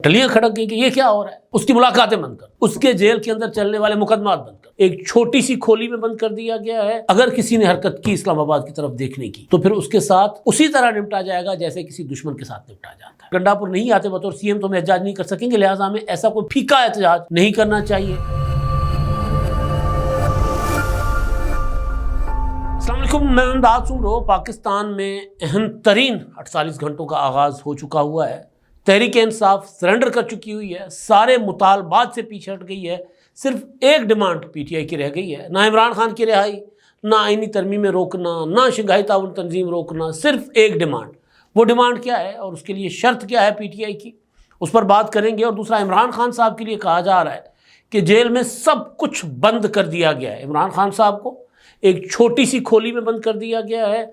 ٹلیاں کھڑک گئی کہ یہ کیا ہو رہا ہے. اس کی ملاقاتیں بند کر، اس کے جیل کے اندر چلنے والے مقدمات بند کر، ایک چھوٹی سی کھولی میں بند کر دیا گیا ہے. اگر کسی نے حرکت کی اسلام آباد کی طرف دیکھنے کی تو پھر اس کے ساتھ اسی طرح نمٹا جائے گا جیسے کسی دشمن کے ساتھ نمٹا جاتا ہے. گنڈا پور نہیں آتے بطور سی ایم تو ہم احتجاج نہیں کر سکیں گے، لہٰذا ہمیں ایسا کوئی پھیکا احتجاج نہیں کرنا چاہیے. السلام علیکم، میں امداد سنگھ. پاکستان میں اہم ترین 48 گھنٹوں کا آغاز ہو چکا ہوا ہے. تحریک انصاف سرنڈر کر چکی ہوئی ہے، سارے مطالبات سے پیچھے ہٹ گئی ہے. صرف ایک ڈیمانڈ پی ٹی آئی کی رہ گئی ہے، نہ عمران خان کی رہائی، نہ آئینی ترمیمیں روکنا، نہ شنگھائی تعاون تنظیم روکنا. صرف ایک ڈیمانڈ. وہ ڈیمانڈ کیا ہے اور اس کے لیے شرط کیا ہے پی ٹی آئی کی، اس پر بات کریں گے. اور دوسرا، عمران خان صاحب کے لیے کہا جا رہا ہے کہ جیل میں سب کچھ بند کر دیا گیا ہے. عمران خان صاحب کو ایک چھوٹی سی کھولی میں بند کر دیا گیا ہے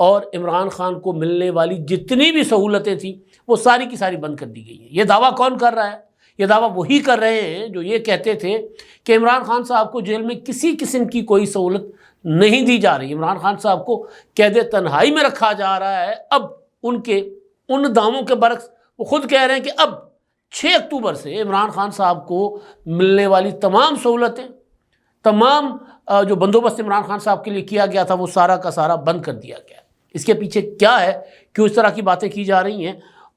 اور عمران خان کو ملنے والی جتنی بھی سہولتیں تھیں وہ ساری کی ساری بند کر دی گئی ہیں. یہ دعویٰ کون کر رہا ہے؟ یہ دعویٰ وہی کر رہے ہیں جو یہ کہتے تھے کہ عمران خان صاحب کو جیل میں کسی قسم کی کوئی سہولت نہیں دی جا رہی. عمران خان صاحب کو قید تنہائی میں رکھا جا رہا ہے. اب ان دعووں کے برعکس وہ خود کہہ رہے ہیں کہ اب 6 اکتوبر سے عمران خان صاحب کو ملنے والی تمام سہولتیں، تمام جو بندوبست عمران خان صاحب کے لیے کیا گیا تھا وہ سارا کا سارا بند کر دیا گیا. اس کے پیچھے کیا ہے، کیوں اس طرح کی باتیں کی جا رہی ہیں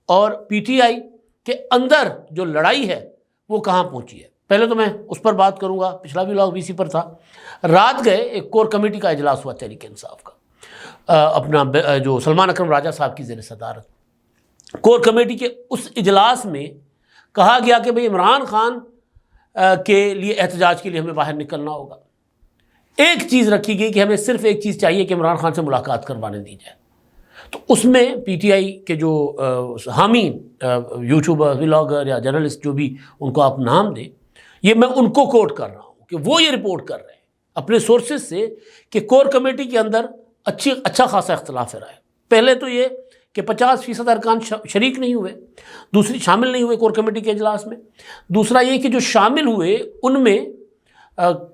اور پی ٹی آئی کے اندر جو لڑائی ہے وہ کہاں پہنچی ہے؟ پہلے تو میں اس پر بات کروں گا. پچھلا بھی لاگ اسی پر تھا. رات گئے ایک کور کمیٹی کا اجلاس ہوا تحریک انصاف کا، اپنا جو سلمان اکرم راجہ صاحب کی زیر صدارت. کور کمیٹی کے اس اجلاس میں کہا گیا کہ بھئی عمران خان کے لیے احتجاج کے لیے ہمیں باہر نکلنا ہوگا. ایک چیز رکھی گئی کہ ہمیں صرف ایک چیز چاہیے کہ عمران خان سے ملاقات کروانے دی جائے. تو اس میں پی ٹی آئی کے جو حامی یوٹیوبر، ولاگر یا جرنلسٹ جو بھی ان کو آپ نام دیں، یہ میں ان کو کوٹ کر رہا ہوں کہ وہ یہ رپورٹ کر رہے ہیں اپنے سورسز سے کہ کور کمیٹی کے اندر اچھا خاصا اختلاف رہا ہے. پہلے تو یہ کہ 50% ارکان شریک نہیں ہوئے، دوسری شامل نہیں ہوئے کور کمیٹی کے اجلاس میں. دوسرا یہ کہ جو شامل ہوئے ان میں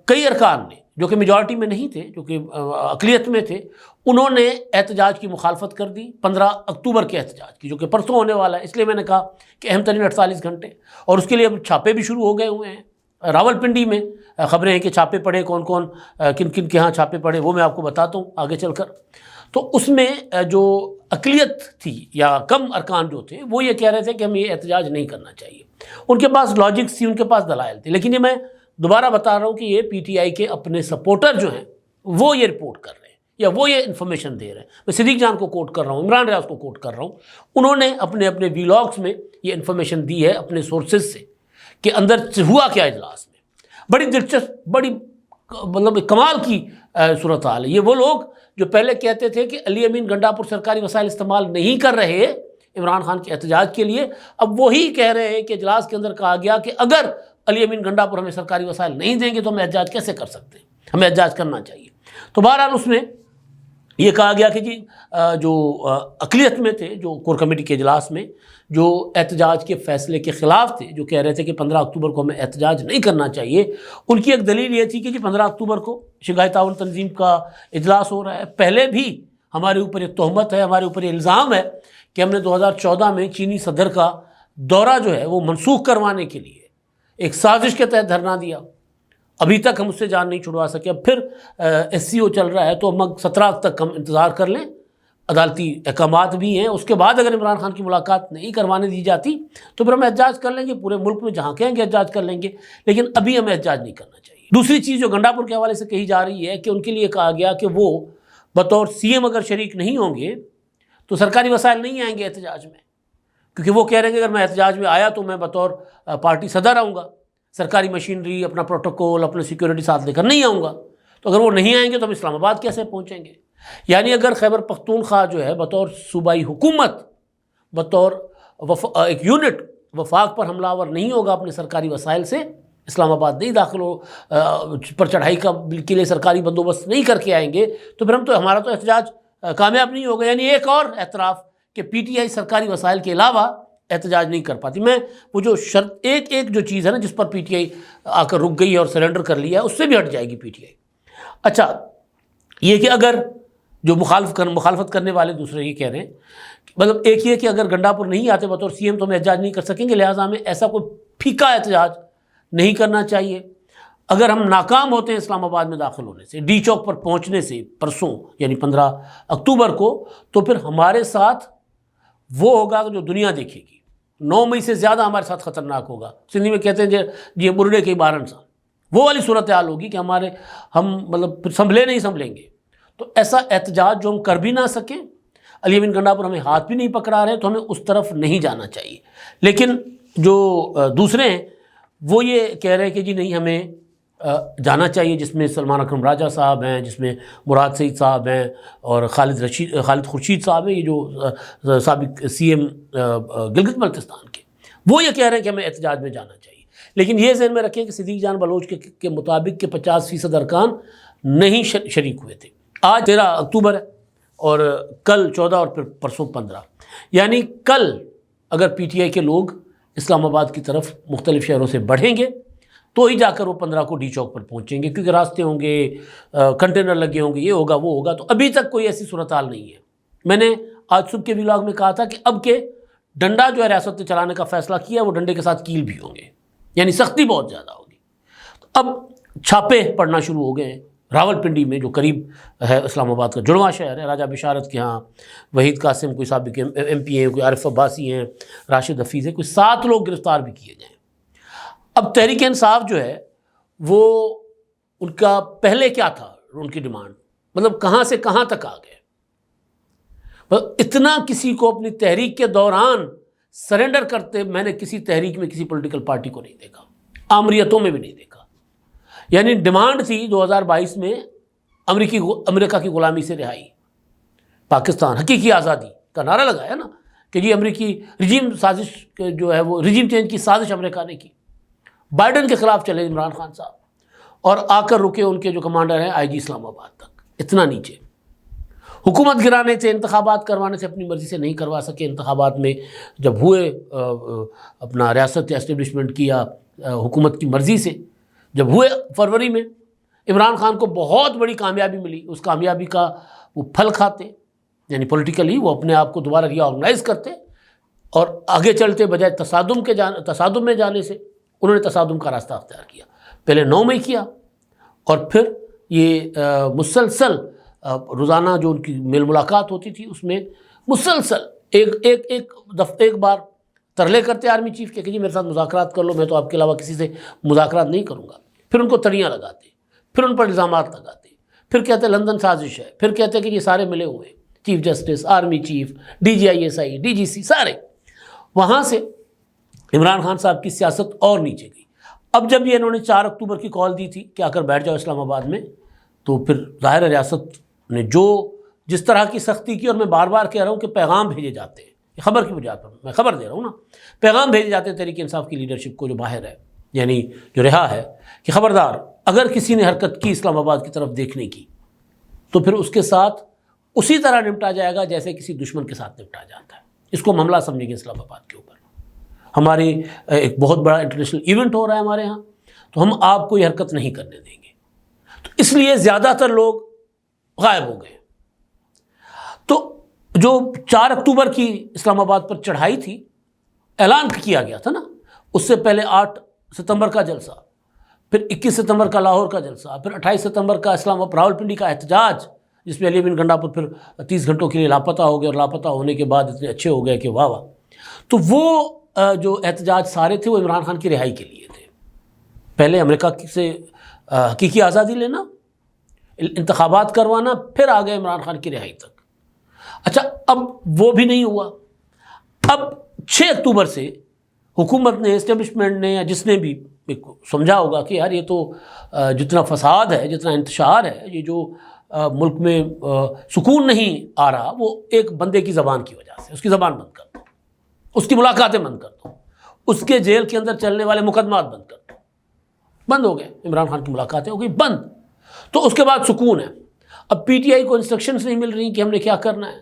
کئی ارکان نے جو کہ میجارٹی میں نہیں تھے، جو کہ اقلیت میں تھے، انہوں نے احتجاج کی مخالفت کر دی، 15 اکتوبر کے احتجاج کی جو کہ پرسوں ہونے والا ہے. اس لیے میں نے کہا کہ اہم ترین 48 گھنٹے، اور اس کے لیے اب چھاپے بھی شروع ہو گئے ہوئے ہیں. راول پنڈی میں خبریں ہیں کہ چھاپے پڑے، کون کون کن کن کے ہاں چھاپے پڑے وہ میں آپ کو بتاتا ہوں آگے چل کر. تو اس میں جو اقلیت تھی یا کم ارکان جو تھے وہ یہ کہہ رہے تھے کہ ہم یہ احتجاج نہیں کرنا چاہیے. ان کے پاس لاجکس تھی، ان کے پاس دلائل تھے. لیکن یہ میں دوبارہ بتا رہا ہوں کہ یہ پی ٹی آئی کے اپنے سپورٹر جو ہیں وہ یہ رپورٹ کر رہے ہیں یا وہ یہ انفارمیشن دے رہے ہیں. میں صدیق جان کو کوٹ کر رہا ہوں، عمران ریاض کو کوٹ کر رہا ہوں. انہوں نے اپنے ویلاگس میں یہ انفارمیشن دی ہے اپنے سورسز سے کہ اندر ہوا کیا اجلاس میں. بڑی دلچسپ، بڑی مطلب کمال کی صورتحال ہے. یہ وہ لوگ جو پہلے کہتے تھے کہ علی امین گنڈا پور سرکاری وسائل استعمال نہیں کر رہے عمران خان کے احتجاج کے لیے، اب وہی کہہ رہے ہیں کہ اجلاس کے اندر کہا گیا کہ اگر علی امین گنڈا پور ہمیں سرکاری وسائل نہیں دیں گے تو ہم احتجاج کیسے کر سکتے ہیں، ہمیں احتجاج کرنا چاہیے. تو بہرحال اس میں یہ کہا گیا کہ جی جو اقلیت میں تھے، جو کور کمیٹی کے اجلاس میں جو احتجاج کے فیصلے کے خلاف تھے، جو کہہ رہے تھے کہ 15 اکتوبر کو ہمیں احتجاج نہیں کرنا چاہیے، ان کی ایک دلیل یہ تھی کہ جی 15 اکتوبر کو شنگھائی تعاون تنظیم کا اجلاس ہو رہا ہے. پہلے بھی ہمارے اوپر یہ تہمت ہے، ہمارے اوپر یہ الزام ہے کہ ہم نے 2014 میں چینی صدر کا دورہ جو ہے وہ منسوخ کروانے کے لیے ایک سازش کے تحت دھرنا دیا. ابھی تک ہم اس سے جان نہیں چھڑوا سکے. اب پھر ایس سی او چل رہا ہے تو 17 تک ہم انتظار کر لیں، عدالتی احکامات بھی ہیں. اس کے بعد اگر عمران خان کی ملاقات نہیں کروانے دی جاتی تو پھر ہم احتجاج کر لیں گے، پورے ملک میں جہاں کہیں گے احتجاج کر لیں گے، لیکن ابھی ہمیں احتجاج نہیں کرنا چاہیے. دوسری چیز جو گنڈا پور کے حوالے سے کہی جا رہی ہے کہ ان کے لیے کہا گیا کہ وہ بطور سی ایم اگر شریک نہیں ہوں گے تو سرکاری وسائل نہیں آئیں گے احتجاج میں، کیونکہ وہ کہہ رہے ہیں کہ اگر میں احتجاج میں آیا تو میں بطور پارٹی صدر آؤں گا، سرکاری مشینری، اپنا پروٹوکول، اپنے سیکیورٹی ساتھ لے کر نہیں آؤں گا. تو اگر وہ نہیں آئیں گے تو ہم اسلام آباد کیسے پہنچیں گے؟ یعنی اگر خیبر پختونخوا جو ہے بطور صوبائی حکومت، بطور ایک یونٹ وفاق پر حملہ آور نہیں ہوگا اپنے سرکاری وسائل سے، اسلام آباد نہیں داخل ہو، پر چڑھائی کے لیے سرکاری بندوبست نہیں کر کے آئیں گے تو پھر ہمارا تو احتجاج کامیاب نہیں ہوگا. یعنی ایک اور اعتراف کہ پی ٹی آئی سرکاری وسائل کے علاوہ احتجاج نہیں کر پاتی. میں وہ جو شرط ایک جو چیز ہے نا جس پر پی ٹی آئی آ کر رک گئی ہے اور سرنڈر کر لیا ہے، اس سے بھی ہٹ جائے گی پی ٹی آئی. اچھا، یہ کہ اگر جو مخالفت کرنے والے دوسرے یہ کہہ رہے ہیں، مطلب ایک یہ کہ اگر گنڈاپور نہیں آتے بطور سی ایم تو ہم احتجاج نہیں کر سکیں گے، لہٰذا ہمیں ایسا کوئی پھیکا احتجاج نہیں کرنا چاہیے۔ اگر ہم ناکام ہوتے ہیں اسلام آباد میں داخل ہونے سے، ڈی چوک پر پہنچنے سے پرسوں یعنی 15 اکتوبر کو، تو پھر ہمارے ساتھ وہ ہوگا جو دنیا دیکھے گی۔ 9 مئی سے زیادہ ہمارے ساتھ خطرناک ہوگا۔ سندھی میں کہتے ہیں یہ مرنے کے بارن سا، وہ والی صورتحال ہوگی کہ ہم مطلب پھر سنبھلیں گے۔ تو ایسا احتجاج جو ہم کر بھی نہ سکیں، علی امین گنڈاپور ہمیں ہاتھ بھی نہیں پکڑا رہے، تو ہمیں اس طرف نہیں جانا چاہیے۔ لیکن جو دوسرے ہیں وہ یہ کہہ رہے ہیں کہ جی نہیں، ہمیں جانا چاہیے، جس میں سلمان اکرم راجہ صاحب ہیں، جس میں مراد سعید صاحب ہیں اور خالد خورشید صاحب ہیں، یہ جو سابق سی ایم گلگت بلتستان کے، وہ یہ کہہ رہے ہیں کہ ہمیں احتجاج میں جانا چاہیے۔ لیکن یہ ذہن میں رکھیں کہ صدیق جان بلوچ کے مطابق کہ 50% ارکان نہیں شریک ہوئے تھے۔ آج 13 اکتوبر ہے اور کل 14 اور پھر پرسوں 15، یعنی کل اگر پی ٹی آئی کے لوگ اسلام آباد کی طرف مختلف شہروں سے بڑھیں گے تو ہی جا کر وہ 15 کو ڈی چوک پر پہنچیں گے، کیونکہ راستے ہوں گے، کنٹینر لگے ہوں گے، یہ ہوگا وہ ہوگا۔ تو ابھی تک کوئی ایسی صورتحال نہیں ہے۔ میں نے آج صبح کے ولاگ میں کہا تھا کہ اب کے ڈنڈا جو ہے ریاست نے چلانے کا فیصلہ کیا، وہ ڈنڈے کے ساتھ کیل بھی ہوں گے، یعنی سختی بہت زیادہ ہوگی۔ تو اب چھاپے پڑنا شروع ہو گئے ہیں راول پنڈی میں، جو قریب ہے اسلام آباد کا جڑواں شہر ہے، راجہ بشارت کے ہاں وحید قاسم کوئی سابق ایم پی ہیں، کوئی عارف عباسی ہیں، راشد حفیظ ہیں، کوئی 7 لوگ گرفتار بھی کیے گئے ہیں۔ اب تحریک انصاف جو ہے وہ ان کا پہلے کیا تھا، ان کی ڈیمانڈ مطلب کہاں سے کہاں تک آ گئے، اتنا کسی کو اپنی تحریک کے دوران سرنڈر کرتے میں نے کسی تحریک میں کسی پولیٹیکل پارٹی کو نہیں دیکھا، آمریتوں میں بھی نہیں دیکھا۔ یعنی ڈیمانڈ تھی 2022 میں امریکہ کی غلامی سے رہائی، پاکستان حقیقی آزادی کا نعرہ لگایا نا کہ جی امریکی رجیم سازش جو ہے وہ رجیم چینج کی سازش امریکہ نے کی، بائیڈن کے خلاف چلے عمران خان صاحب، اور آ کر رکے ان کے جو کمانڈر ہیں آئی جی اسلام آباد تک، اتنا نیچے۔ حکومت گرانے سے، انتخابات کروانے سے اپنی مرضی سے نہیں کروا سکے۔ انتخابات میں جب ہوئے اپنا ریاست اسٹیبلشمنٹ کیا حکومت کی مرضی سے، جب ہوئے فروری میں، عمران خان کو بہت بڑی کامیابی ملی، اس کامیابی کا وہ پھل کھاتے، یعنی پولیٹیکلی وہ اپنے آپ کو دوبارہ ری آرگنائز کرتے اور آگے چلتے، بجائے تصادم میں جانے سے انہوں نے تصادم کا راستہ اختیار کیا۔ پہلے 9 مئی کیا اور پھر یہ مسلسل روزانہ جو ان کی میل ملاقات ہوتی تھی اس میں مسلسل ایک بار ترلے کرتے آرمی چیف کے کہ جی میرے ساتھ مذاکرات کر لو، میں تو آپ کے علاوہ کسی سے مذاکرات نہیں کروں گا۔ پھر ان کو تڑیاں لگاتے، پھر ان پر الزامات لگاتے، پھر کہتے لندن سازش ہے، پھر کہتے کہ یہ سارے ملے ہوئے ہیں، chief justice, army chief, D G I S I, D G C, سارے۔ وہاں سے عمران خان صاحب کی سیاست اور نیچے گئی۔ اب جب یہ انہوں نے 4 اکتوبر کی کال دی تھی کہ آ کر بیٹھ جاؤ اسلام آباد میں، تو پھر ظاہر ریاست نے جس طرح کی سختی کی، اور میں بار بار کہہ رہا ہوں کہ پیغام بھیجے جاتے ہیں، خبر کی بنیاد پر میں خبر دے رہا ہوں نا، پیغام بھیجے جاتے ہیں تحریک انصاف کی لیڈرشپ کو جو باہر ہے، یعنی جو رہا ہے، کہ خبردار اگر کسی نے حرکت کی اسلام آباد کی طرف دیکھنے کی تو پھر اس کے ساتھ اسی طرح نمٹا جائے گا جیسے کسی دشمن کے ساتھ نمٹا جاتا ہے۔ اس کو معاملہ سمجھیں گے اسلام آباد کے اوپر۔ ہماری ایک بہت بڑا انٹرنیشنل ایونٹ ہو رہا ہے ہمارے ہاں، تو ہم آپ کو یہ حرکت نہیں کرنے دیں گے۔ تو اس لیے زیادہ تر لوگ غائب ہو گئے۔ تو جو 4 اکتوبر کی اسلام آباد پر چڑھائی تھی، اعلان کیا گیا تھا نا، اس سے پہلے 8 ستمبر کا جلسہ، پھر 21 ستمبر کا لاہور کا جلسہ، پھر 28 ستمبر کا راول پنڈی کا احتجاج، جس میں علی امین گنڈاپور پھر 30 گھنٹوں کے لیے لاپتہ ہو گئے، اور لاپتہ ہونے کے بعد اتنے اچھے ہو گئے کہ واہ واہ۔ تو وہ جو احتجاج سارے تھے وہ عمران خان کی رہائی کے لیے تھے۔ پہلے امریکہ سے حقیقی آزادی لینا، انتخابات کروانا، پھر آ گئے عمران خان کی رہائی تک۔ اچھا، اب وہ بھی نہیں ہوا۔ اب 6 اکتوبر سے حکومت نے، اسٹیبلشمنٹ نے، یا جس نے بھی سمجھا ہوگا کہ یار یہ تو جتنا فساد ہے، جتنا انتشار ہے، یہ جو ملک میں سکون نہیں آ رہا، وہ ایک بندے کی زبان کی وجہ سے، اس کی زبان بند کر دو، اس کی ملاقاتیں بند کر دو، اس کے جیل کے اندر چلنے والے مقدمات بند کر دو۔ بند ہو گئے، عمران خان کی ملاقاتیں ہو گئی بند۔ تو اس کے بعد سکون ہے۔ اب پی ٹی آئی کو انسٹرکشنز نہیں مل رہی کہ ہم نے کیا کرنا ہے۔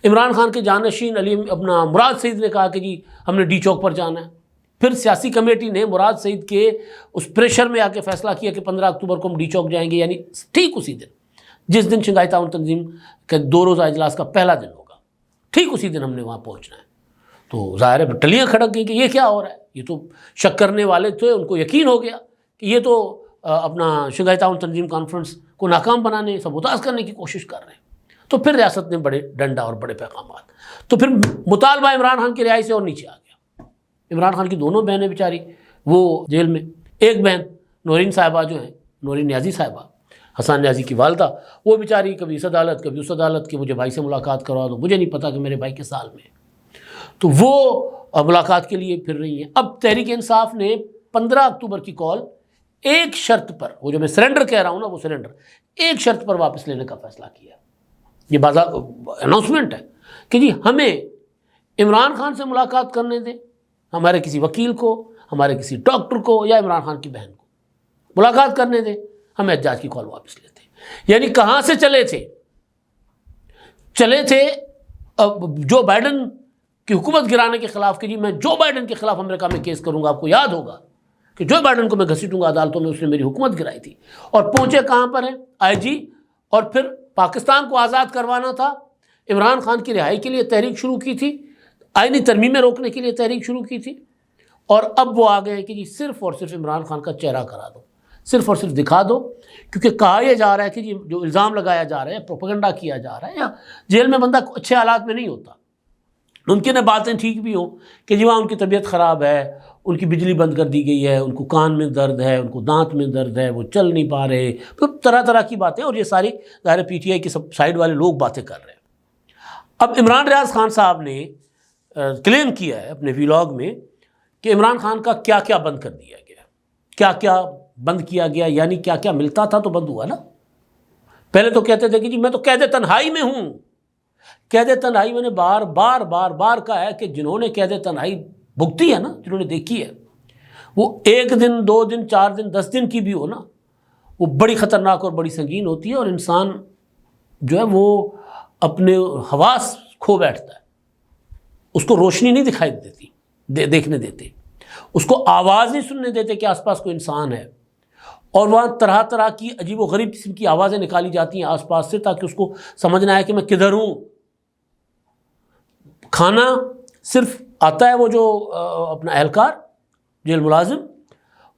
عمران خان کے جانشین مراد سعید نے کہا کہ جی ہم نے ڈی چوک پر جانا ہے۔ پھر سیاسی کمیٹی نے مراد سعید کے اس پریشر میں آ کے فیصلہ کیا کہ 15 اکتوبر کو ہم ڈی چوک جائیں گے، یعنی ٹھیک اسی دن جس دن شنگھائی تعاون تنظیم کے 2 روزہ اجلاس کا پہلا دن ہوگا، ٹھیک اسی دن ہم نے وہاں پہنچنا ہے۔ تو ظاہر ہے ٹلیاں کھڑک گئی کہ یہ کیا ہو رہا ہے، یہ تو شک کرنے والے تھے، ان کو یقین ہو گیا کہ یہ تو اپنا شنگھائی تعاون تنظیم کانفرنس کو ناکام بنانے، سبوتاژ کرنے کی کوشش کر رہے ہیں۔ تو پھر ریاست نے بڑے ڈنڈا اور بڑے پیغامات، تو پھر مطالبہ عمران خان کی رہائی سے اور نیچے آ گیا۔ عمران خان کی دونوں بہنیں بیچاری وہ جیل میں، ایک بہن نورین صاحبہ جو ہیں، نورین نیازی صاحبہ، حسان نیازی کی والدہ، وہ بیچاری کبھی اس عدالت کبھی اس عدالت کہ مجھے بھائی سے ملاقات کروا دو، مجھے نہیں پتہ کہ میرے بھائی کے سال میں، تو وہ ملاقات کے لیے پھر رہی ہیں۔ اب تحریک انصاف نے 15 اکتوبر کی کال ایک شرط پر، وہ جو میں سرنڈر کہہ رہا ہوں نا، وہ سرنڈر ایک شرط پر واپس لینے کا فیصلہ کیا۔ یہ اناؤنسمنٹ ہے کہ جی ہمیں عمران خان سے ملاقات کرنے دیں، ہمارے کسی وکیل کو، ہمارے کسی ڈاکٹر کو یا عمران خان کی بہن کو ملاقات کرنے دیں، ہم احتجاج کی کال واپس لیتے ہیں۔ یعنی کہاں سے چلے تھے جو بائیڈن کی حکومت گرانے کے خلاف کہ جی میں جو بائیڈن کے خلاف امریکہ میں کیس کروں گا۔ آپ کو یاد ہوگا کہ جو بائیڈن کو میں گھسیٹوں گا عدالتوں میں، اس نے میری حکومت گرائی تھی، اور پہنچے کہاں پر ہیں؟ آئی جی، اور پھر پاکستان کو آزاد کروانا تھا، عمران خان کی رہائی کے لیے تحریک شروع کی تھی، آئینی ترمیمیں روکنے کے لیے تحریک شروع کی تھی، اور اب وہ آ گئے ہیں کہ جی صرف اور صرف عمران خان کا چہرہ کرا دو، صرف اور صرف دکھا دو، کیونکہ کہا یہ جا رہا ہے کہ جی جو الزام لگایا جا رہا ہے، پروپیگنڈا کیا جا رہا ہے، یا جیل میں بندہ اچھے حالات میں نہیں ہوتا، ممکن ہے باتیں ٹھیک بھی ہوں کہ جی وہاں ان کی طبیعت خراب ہے، ان کی بجلی بند کر دی گئی ہے، ان کو کان میں درد ہے، ان کو دانت میں درد ہے، وہ چل نہیں پا رہے، پھر طرح طرح کی باتیں، اور یہ ساری ظاہر پی ٹی آئی کے سب سائیڈ والے لوگ باتیں کر رہے ہیں۔ اب عمران ریاض خان صاحب نے کلیم کیا ہے اپنے ویلاگ میں کہ عمران خان کا کیا کیا بند کر دیا گیا، کیا کیا بند کیا گیا، یعنی کیا کیا ملتا تھا تو بند ہوا نا۔ پہلے تو کہتے تھے کہ جی میں تو قید تنہائی میں ہوں۔ قید تنہائی میں نے بار بار کہا ہے کہ جنہوں نے قید تنہائی بھگتی ہے نا، جنہوں نے دیکھی ہے، وہ 1 دن 2 دن 4 دن 10 دن کی بھی ہو نا، وہ بڑی خطرناک اور بڑی سنگین ہوتی ہے، اور انسان جو ہے وہ اپنے حواس کھو بیٹھتا ہے، اس کو روشنی نہیں دکھائی دیتی، دیکھنے دیتے، اس کو آواز نہیں سننے دیتے کہ آس پاس کوئی انسان ہے، اور وہاں طرح طرح کی عجیب و غریب قسم کی آوازیں نکالی جاتی ہیں آس پاس سے، تاکہ اس کو سمجھنا ہے کہ میں کدھر ہوں۔ کھانا صرف آتا ہے وہ جو اپنا اہلکار جیل ملازم،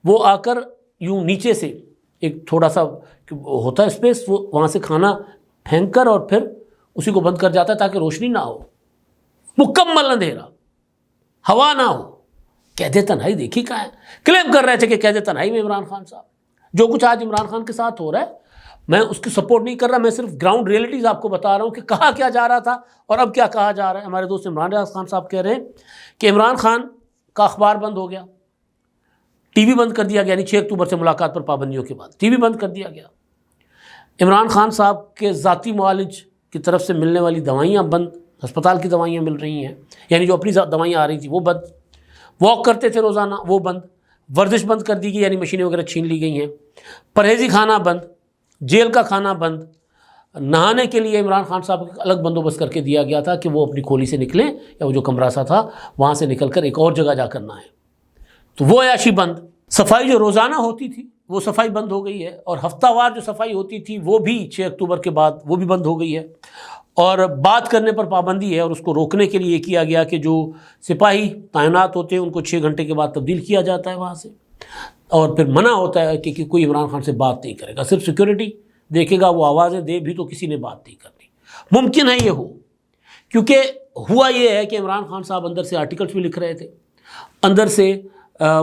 وہ آ کر یوں نیچے سے ایک تھوڑا سا ہوتا ہے اسپیس، وہ وہاں سے کھانا پھینک کر اور پھر اسی کو بند کر جاتا ہے تاکہ روشنی نہ ہو، مکمل اندھیرا، ہوا نہ ہو۔ قید تنہائی دیکھی کہاں ہے؟ کلیم کر رہے تھے کہ قید تنہائی میں عمران خان صاحب، جو کچھ آج عمران خان کے ساتھ ہو رہا ہے میں اس کی سپورٹ نہیں کر رہا، میں صرف گراؤنڈ ریئلٹیز آپ کو بتا رہا ہوں کہ کہا کیا جا رہا تھا اور اب کیا کہا جا رہا ہے۔ ہمارے دوست عمران ریاض خان صاحب کہہ رہے ہیں کہ عمران خان کا اخبار بند ہو گیا، ٹی وی بند کر دیا گیا، یعنی 6 اکتوبر سے ملاقات پر پابندیوں کے بعد ٹی وی بند کر دیا گیا، عمران خان صاحب کے ذاتی معالج کی طرف سے ملنے والی دوائیاں بند، ہسپتال کی دوائیاں مل رہی ہیں، یعنی جو اپنی دوائیاں آ رہی تھیں وہ بند، واک کرتے تھے روزانہ وہ بند، ورزش بند کر دی گئی، یعنی مشینیں وغیرہ چھین لی گئی ہیں، پرہیزی کھانا بند، جیل کا کھانا بند، نہانے کے لیے عمران خان صاحب کا الگ بندوبست کر کے دیا گیا تھا کہ وہ اپنی کھولی سے نکلیں، یا وہ جو کمرہ سا تھا وہاں سے نکل کر ایک اور جگہ جا کر نہائیں، تو وہ عیاشی بند، صفائی جو روزانہ ہوتی تھی وہ صفائی بند ہو گئی ہے، اور ہفتہ وار جو صفائی ہوتی تھی وہ بھی 6 اکتوبر کے بعد وہ بھی بند ہو گئی ہے، اور بات کرنے پر پابندی ہے، اور اس کو روکنے کے لیے یہ کیا گیا کہ جو سپاہی تعینات ہوتے ہیں ان کو 6 گھنٹے کے بعد تبدیل کیا جاتا ہے وہاں سے، اور پھر منع ہوتا ہے کہ کوئی عمران خان سے بات نہیں کرے گا، صرف سیکورٹی دیکھے گا، وہ آوازیں دے بھی تو کسی نے بات نہیں کرنی۔ ممکن ہے یہ ہو، کیونکہ ہوا یہ ہے کہ عمران خان صاحب اندر سے آرٹیکلز بھی لکھ رہے تھے، اندر سے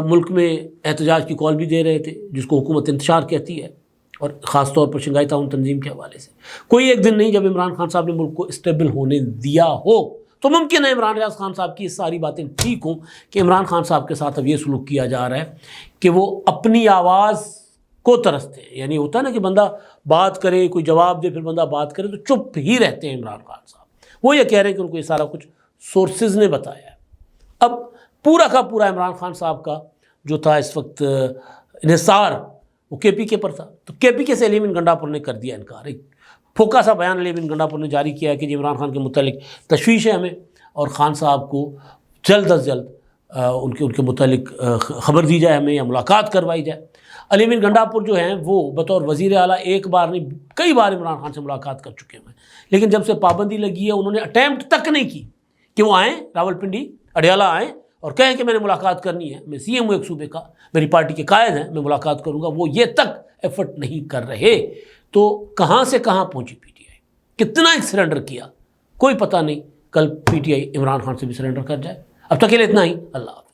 ملک میں احتجاج کی کال بھی دے رہے تھے، جس کو حکومت انتشار کہتی ہے، اور خاص طور پر شنگھائی تعاون تنظیم کے حوالے سے کوئی ایک دن نہیں جب عمران خان صاحب نے ملک کو اسٹیبل ہونے دیا ہو، تو ممکن ہے عمران ریاض خان صاحب کی یہ ساری باتیں ٹھیک ہوں کہ عمران خان صاحب کے ساتھ اب یہ سلوک کیا جا رہا ہے کہ وہ اپنی آواز کو ترستے ہیں، یعنی ہوتا ہے نا کہ بندہ بات کرے، کوئی جواب دے، پھر بندہ بات کرے تو چپ ہی رہتے ہیں عمران خان صاحب۔ وہ یہ کہہ رہے ہیں کہ ان کو یہ سارا کچھ سورسز نے بتایا ہے۔ اب پورا کا پورا عمران خان صاحب کا جو تھا اس وقت انحصار وہ کے پی کے پر تھا، تو کے پی کے سے علی امین گنڈاپور نے کر دیا انکار، ایک پھوکا سا بیان علی امین گنڈاپور نے جاری کیا ہے کہ جی عمران خان کے متعلق تشویش ہے ہمیں، اور خان صاحب کو جلد از جلد ان کے متعلق خبر دی جائے ہمیں، یا ملاقات کروائی جائے۔ علی امین گنڈاپور جو ہیں وہ بطور وزیر اعلیٰ ایک بار نہیں کئی بار عمران خان سے ملاقات کر چکے ہیں، لیکن جب سے پابندی لگی ہے انہوں نے اٹیمپٹ تک نہیں کی کہ وہ آئیں راولپنڈی اڈیالہ آئیں اور کہیں کہ میں نے ملاقات کرنی ہے، میں سی ایم ہوں ایک صوبے کا، میری پارٹی کے قائد ہیں، میں ملاقات کروں گا۔ وہ یہ تک ایفرٹ نہیں کر رہے، تو کہاں سے کہاں پہنچی پی ٹی آئی، کتنا ایک سرنڈر کیا، کوئی پتہ نہیں کل P T I Imran Khan سے بھی سرنڈر کر جائے۔ اب تک کے لیے اتنا ہی، اللہ حافظ۔